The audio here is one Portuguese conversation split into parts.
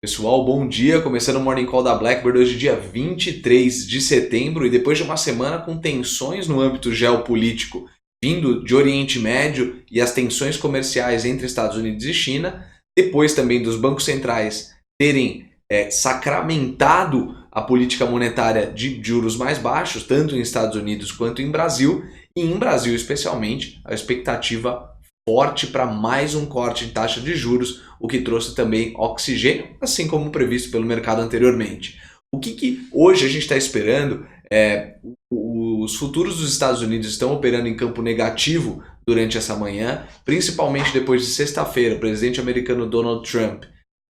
Pessoal, bom dia, começando o Morning Call da Blackbird hoje dia 23 de setembro e depois de uma semana com tensões no âmbito geopolítico vindo de Oriente Médio e as tensões comerciais entre Estados Unidos e China, depois também dos bancos centrais terem sacramentado a política monetária de juros mais baixos, tanto em Estados Unidos quanto em Brasil, e em Brasil especialmente, a expectativa forte para mais um corte de taxa de juros, o que trouxe também oxigênio, assim como previsto pelo mercado anteriormente. O que hoje a gente está esperando os futuros dos Estados Unidos estão operando em campo negativo durante essa manhã, principalmente depois de sexta-feira, o presidente americano Donald Trump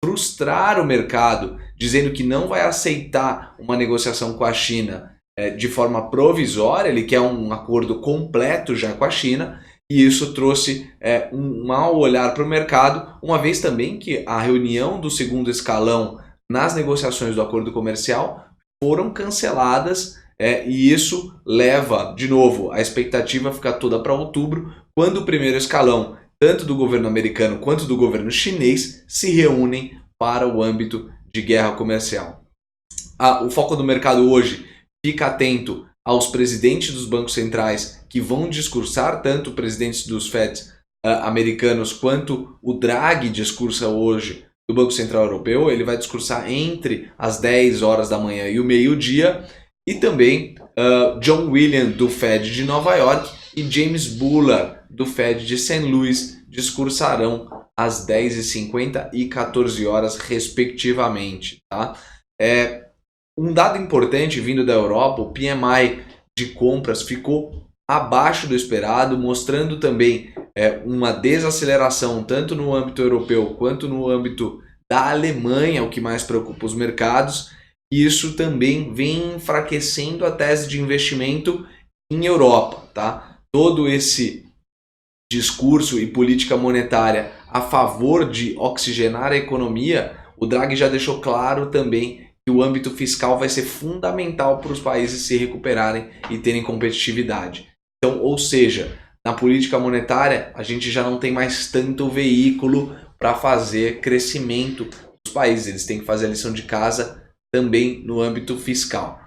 frustrar o mercado, dizendo que não vai aceitar uma negociação com a China de forma provisória, ele quer um acordo completo já com a China, e isso trouxe um mau olhar para o mercado, uma vez também que a reunião do segundo escalão nas negociações do acordo comercial foram canceladas, e isso leva, de novo, a expectativa a ficar toda para outubro, quando o primeiro escalão, tanto do governo americano quanto do governo chinês, se reúnem para o âmbito de guerra comercial. O foco do mercado hoje fica atento aos presidentes dos bancos centrais que vão discursar, tanto presidentes dos FEDs americanos quanto o Draghi discursa hoje do Banco Central Europeu. Ele vai discursar entre as 10 horas da manhã e o meio-dia, e também John Williams do Fed de Nova York e James Bullard do Fed de St. Louis discursarão às 10h50 e 14 horas respectivamente. Tá? Um dado importante vindo da Europa, o PMI de compras ficou abaixo do esperado, mostrando também uma desaceleração tanto no âmbito europeu quanto no âmbito da Alemanha, o que mais preocupa os mercados. E isso também vem enfraquecendo a tese de investimento em Europa. Tá? Todo esse discurso e política monetária a favor de oxigenar a economia, o Draghi já deixou claro também que o âmbito fiscal vai ser fundamental para os países se recuperarem e terem competitividade. Então, ou seja, na política monetária, a gente já não tem mais tanto veículo para fazer crescimento dos países. Eles têm que fazer a lição de casa também no âmbito fiscal.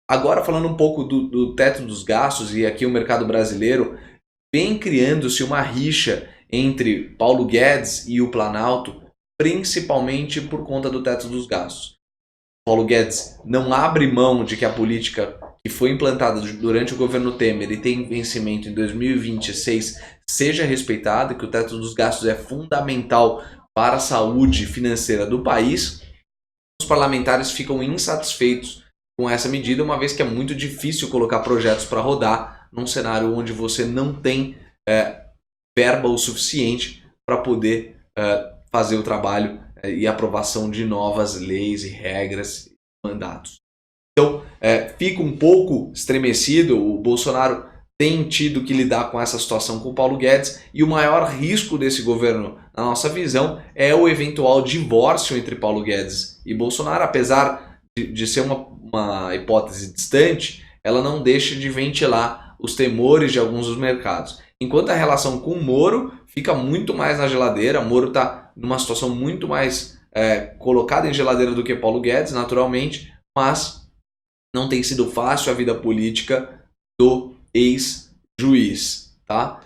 Agora, falando um pouco do teto dos gastos, e aqui o mercado brasileiro, vem criando-se uma rixa entre Paulo Guedes e o Planalto, principalmente por conta do teto dos gastos. Paulo Guedes não abre mão de que a política que foi implantada durante o governo Temer e tem vencimento em 2026 seja respeitada, que o teto dos gastos é fundamental para a saúde financeira do país. Os parlamentares ficam insatisfeitos com essa medida, uma vez que é muito difícil colocar projetos para rodar num cenário onde você não tem verba o suficiente para poder fazer o trabalho e aprovação de novas leis e regras e mandatos. Então, fica um pouco estremecido. O Bolsonaro tem tido que lidar com essa situação com o Paulo Guedes, e o maior risco desse governo, na nossa visão, é o eventual divórcio entre Paulo Guedes e Bolsonaro. Apesar de ser uma hipótese distante, ela não deixa de ventilar os temores de alguns dos mercados. Enquanto a relação com o Moro fica muito mais na geladeira, o Moro está numa situação muito mais colocada em geladeira do que Paulo Guedes, naturalmente, mas não tem sido fácil a vida política do ex-juiz. Tá?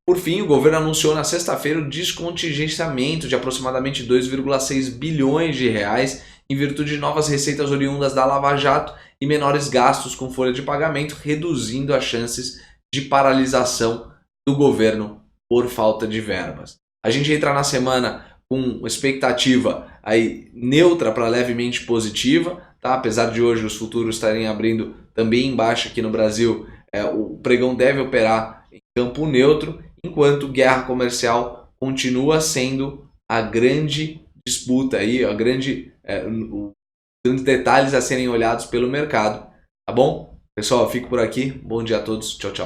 Por fim, o governo anunciou na sexta-feira o descontingenciamento de aproximadamente 2,6 bilhões de reais em virtude de novas receitas oriundas da Lava Jato e menores gastos com folha de pagamento, reduzindo as chances de paralisação do governo por falta de verbas. A gente entra na semana com expectativa aí neutra para levemente positiva, tá? Apesar de hoje os futuros estarem abrindo também em baixa aqui no Brasil, o pregão deve operar em campo neutro, enquanto guerra comercial continua sendo a grande disputa aí, os grandes detalhes a serem olhados pelo mercado, tá bom? Pessoal, eu fico por aqui. Bom dia a todos. Tchau, tchau.